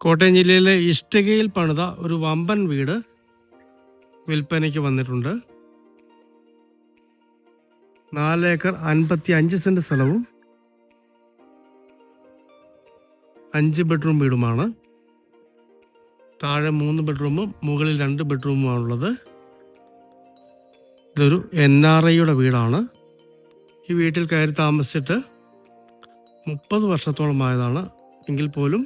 കോട്ടയം ജില്ലയിലെ ഇഷ്ടികയിൽ പണിത ഒരു വമ്പൻ വീട് വിൽപ്പനയ്ക്ക് വന്നിട്ടുണ്ട്. 4 ഏക്കർ 55 സെന്റ് സ്ഥലവും 5 ബെഡ്റൂം വീടുമാണ്. താഴെ 3 ബെഡ്റൂമും മുകളിൽ 2 ബെഡ്റൂമുമാണുള്ളത്. ഇതൊരു NRIയുടെ വീടാണ്. ഈ വീട്ടിൽ കയറി താമസിച്ചിട്ട് 30 വർഷത്തോളമായതാണ്. എങ്കിൽ പോലും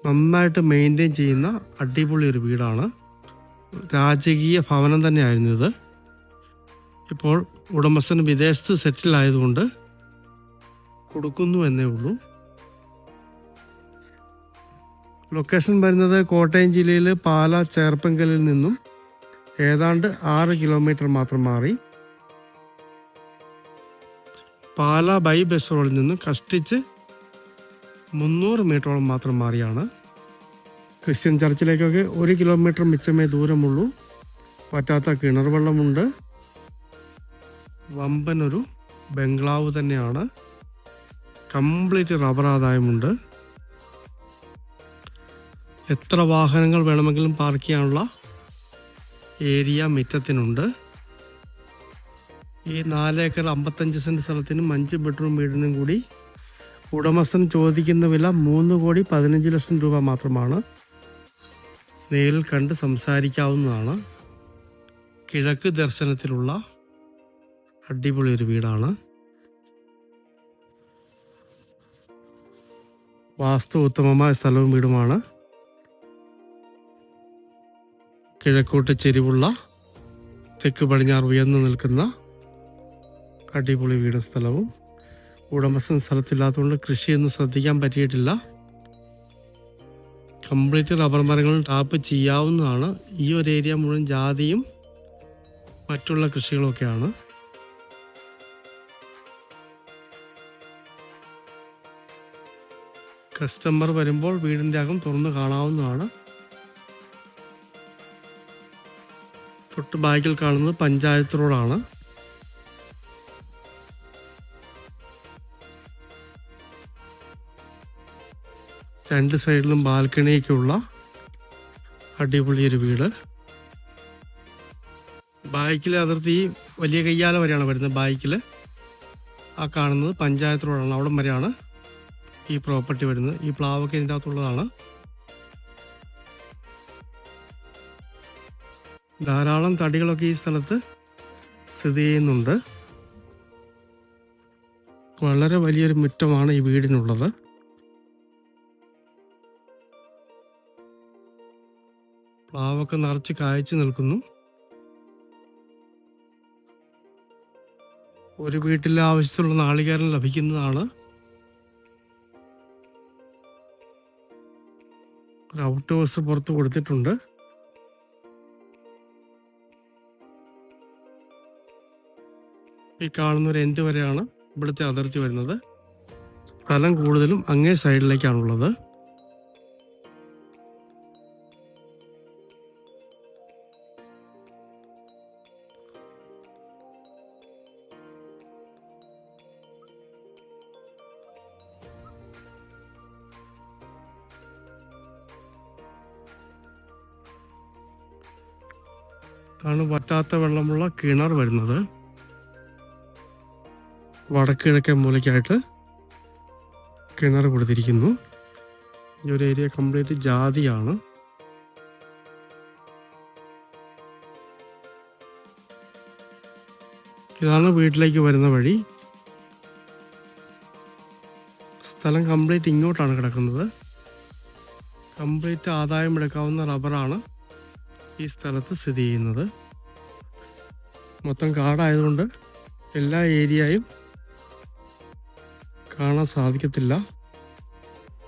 നന്നായിട്ട് മെയിൻറ്റെയിൻ ചെയ്യുന്ന അടിപൊളി ഒരു വീടാണ്. രാജകീയ ഭവനം തന്നെയായിരുന്നു ഇത്. ഇപ്പോൾ ഉടമസ്ഥൻ വിദേശത്ത് സെറ്റിൽ ആയതുകൊണ്ട് കൊടുക്കുന്നു എന്നേ ഉള്ളൂ. ലൊക്കേഷൻ വരുന്നത് കോട്ടയം ജില്ലയിൽ പാലാ ചേർപ്പങ്കലിൽ നിന്നും ഏതാണ്ട് 6 കിലോമീറ്റർ മാത്രം മാറി. പാലാ ബൈ ബസ് റോഡിൽ നിന്നും കഷ്ടിച്ച് 300 മീറ്ററോളം മാത്രം മാറിയാണ്. ക്രിസ്ത്യൻ ചർച്ചിലേക്കൊക്കെ 1 കിലോമീറ്റർ മിച്ചമേ ദൂരമുള്ളൂ. പറ്റാത്ത കിണർ വെള്ളമുണ്ട്. വമ്പനൊരു ബംഗ്ലാവ് തന്നെയാണ്. കംപ്ലീറ്റ് റബ്ബർ ആദായമുണ്ട്. എത്ര വാഹനങ്ങൾ വേണമെങ്കിലും പാർക്ക് ചെയ്യാനുള്ള ഏരിയ മുറ്റത്തിനുണ്ട്. ഈ 4 ഏക്കർ 55 സെന്റ് സ്ഥലത്തിനും 5 ബെഡ്റൂം വീടിനും കൂടി ഉടമസ്ഥൻ ചോദിക്കുന്ന വില 3,15,00,000 രൂപ മാത്രമാണ്. നേരിൽ കണ്ട് സംസാരിക്കാവുന്നതാണ്. കിഴക്ക് ദർശനത്തിലുള്ള അടിപൊളി ഒരു വീടാണ്. വാസ്തു ഉത്തമമായ സ്ഥലവും വീടുമാണ്. കിഴക്കോട്ട് ചെരിവുള്ള തെക്ക് പടിഞ്ഞാറ് ഉയർന്നു നിൽക്കുന്ന അടിപൊളി വീടും സ്ഥലവും. ഉടമസ്ഥൻ സ്ഥലത്തില്ലാത്തതുകൊണ്ട് കൃഷിയൊന്നും ശ്രദ്ധിക്കാൻ പറ്റിയിട്ടില്ല. കംപ്ലീറ്റ് റബ്ബർ മരങ്ങളും ടാപ്പ് ചെയ്യാവുന്നതാണ്. ഈ ഒരു ഏരിയ മുഴുവൻ ജാതിയും മറ്റുള്ള കൃഷികളൊക്കെയാണ്. കസ്റ്റമർ വരുമ്പോൾ വീടിൻ്റെ അകം തുറന്ന് കാണാവുന്നതാണ്. തൊട്ട് ബാക്കിൽ കാണുന്നത് പഞ്ചായത്ത് റോഡാണ്. രണ്ട് സൈഡിലും ബാൽക്കണിയൊക്കെയുള്ള അടിപൊളി ഒരു വീട്. ബാക്കിലെ അതിർത്തി വലിയ കയ്യാല വരെയാണ് വരുന്നത്. ബാക്കിൽ ആ കാണുന്നത് പഞ്ചായത്ത് റോഡാണ്. അവിടം വരെയാണ് ഈ പ്രോപ്പർട്ടി വരുന്നത്. ഈ പ്ലാവൊക്കെ ഇതിൻ്റെ അകത്തുള്ളതാണ്. ധാരാളം തടികളൊക്കെ ഈ സ്ഥലത്ത് സ്ഥിതി ചെയ്യുന്നുണ്ട്. വളരെ വലിയൊരു മുറ്റമാണ് ഈ വീടിനുള്ളത്. പ്ലാവൊക്കെ നിറച്ച് കായ്ച്ചു നിൽക്കുന്നു. ഒരു വീട്ടിലെ ആവശ്യത്തിലുള്ള നാളികേരം ലഭിക്കുന്നതാണ്. ഒരു ഔട്ട് ഹൗസ് പുറത്ത് കൊടുത്തിട്ടുണ്ട്. ഈ കാണുന്ന ഒരു എൻഡ് വരെയാണ് ഇവിടുത്തെ അതിർത്തി വരുന്നത്. സ്ഥലം കൂടുതലും അങ്ങേ സൈഡിലേക്കാണുള്ളത്. ആണ് വറ്റാത്ത വെള്ളമുള്ള കിണർ വരുന്നത്. വടക്ക് കിഴക്കേ മൂലയ്ക്കായിട്ട് കിണർ കൊടുത്തിരിക്കുന്നു. ഈ ഒരു ഏരിയ കംപ്ലീറ്റ് ജാതിയാണ്. ഇതാണ് വീട്ടിലേക്ക് വരുന്ന വഴി. സ്ഥലം കംപ്ലീറ്റ് ഇങ്ങോട്ടാണ് കിടക്കുന്നത്. കംപ്ലീറ്റ് ആദായം എടുക്കാവുന്ന റബ്ബറാണ് ഈ സ്ഥലത്ത് സ്ഥിതി ചെയ്യുന്നത്. മൊത്തം കാടായതുകൊണ്ട് എല്ലാ ഏരിയയും കാണാൻ സാധിക്കത്തില്ല.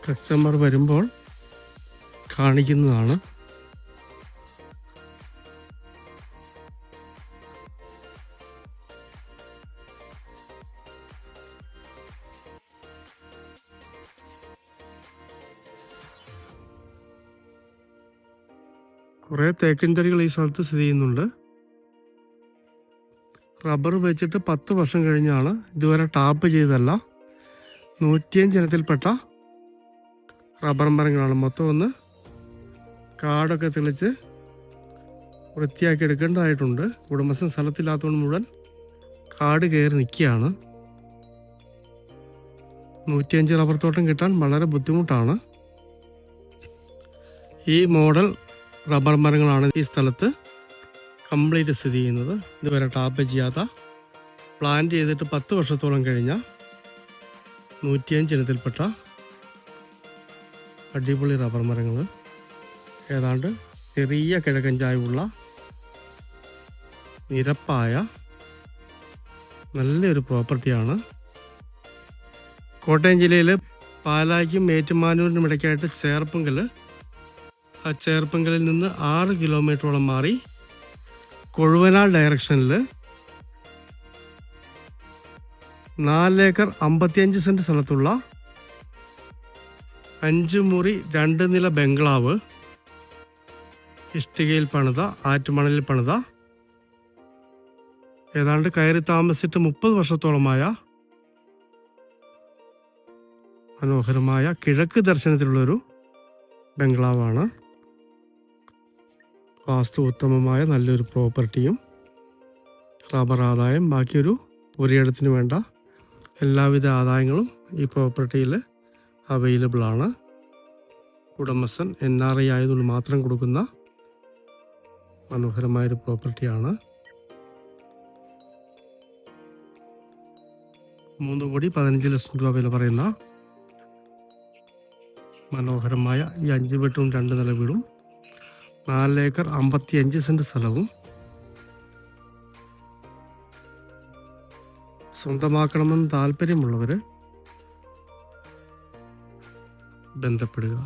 കസ്റ്റമർ വരുമ്പോൾ കാണിക്കുന്നതാണ്. കുറേ തേക്കിൻ തടികൾ ഈ സ്ഥലത്ത് സ്ഥിതി ചെയ്യുന്നുണ്ട്. റബ്ബർ വെച്ചിട്ട് 10 വർഷം കഴിഞ്ഞാണ്. ഇതുവരെ ടാപ്പ് ചെയ്തല്ല. 105 ഇനത്തിൽപ്പെട്ട റബ്ബർ മരങ്ങളാണ്. മൊത്തം ഒന്ന് കാടൊക്കെ തെളിച്ച് വൃത്തിയാക്കി എടുക്കേണ്ടതായിട്ടുണ്ട്. ഉടമസ്ഥൻ സ്ഥലത്തില്ലാത്തതുകൊണ്ട് മുഴുവൻ കാട് കയറി നിൽക്കുകയാണ്. 105 റബ്ബർ തോട്ടം കിട്ടാൻ വളരെ ബുദ്ധിമുട്ടാണ്. ഈ മോഡൽ റബ്ബർ മരങ്ങളാണ് ഈ സ്ഥലത്ത് കംപ്ലീറ്റ് സ്ഥിതി ചെയ്യുന്നത്. ഇതുവരെ ടാപ്പ് ചെയ്യാത്ത, പ്ലാന്റ് ചെയ്തിട്ട് 10 വർഷത്തോളം കഴിഞ്ഞ 105 ഇനത്തിൽപ്പെട്ട അടിപൊളി റബ്ബർ മരങ്ങൾ. ഏതാണ്ട് ചെറിയ കിഴക്കൻ ചായവുള്ള നിരപ്പായ നല്ലൊരു പ്രോപ്പർട്ടിയാണ്. കോട്ടയം ജില്ലയിൽ പാലായ്ക്കും ഏറ്റുമാനൂരിനും ഇടയ്ക്കായിട്ട് ചേർപ്പങ്കൽ, ആ ചേർപ്പങ്കലിൽ നിന്ന് 6 കിലോമീറ്ററോളം മാറി കൊഴുവനാൽ ഡയറക്ഷനിൽ 4 ഏക്കർ 55 സെൻറ്റ് സ്ഥലത്തുള്ള 5 മുറി 2 നില ബംഗ്ലാവ്, ഇഷ്ടികയിൽ പണിത, ആറ്റുമണലിൽ പണിത, ഏതാണ്ട് കയറി താമസിച്ചിട്ട് 30 വർഷത്തോളമായ മനോഹരമായ കിഴക്ക് ദർശനത്തിലുള്ളൊരു ബംഗ്ലാവാണ്. വാസ്തു ഉത്തമമായ നല്ലൊരു പ്രോപ്പർട്ടിയും റബ്ബർ ആദായം, ബാക്കിയൊരു പുരയിടത്തിന് വേണ്ട എല്ലാവിധ ആദായങ്ങളും ഈ പ്രോപ്പർട്ടിയിൽ അവൈലബിൾ ആണ്. ഉടമസ്ഥൻ NRI ആയതുകൊണ്ട് മാത്രം കൊടുക്കുന്ന മനോഹരമായൊരു പ്രോപ്പർട്ടിയാണ്. 3,15 ലക്ഷം രൂപ വില പറയുന്ന മനോഹരമായ ഈ 5 ബെഡ്റൂം 2 നില വീടും 4 ഏക്കർ 55 സെൻറ്റ് സ്ഥലവും സ്വന്തമാക്കണമെന്ന് താല്പര്യമുള്ളവർ ബന്ധപ്പെടുക.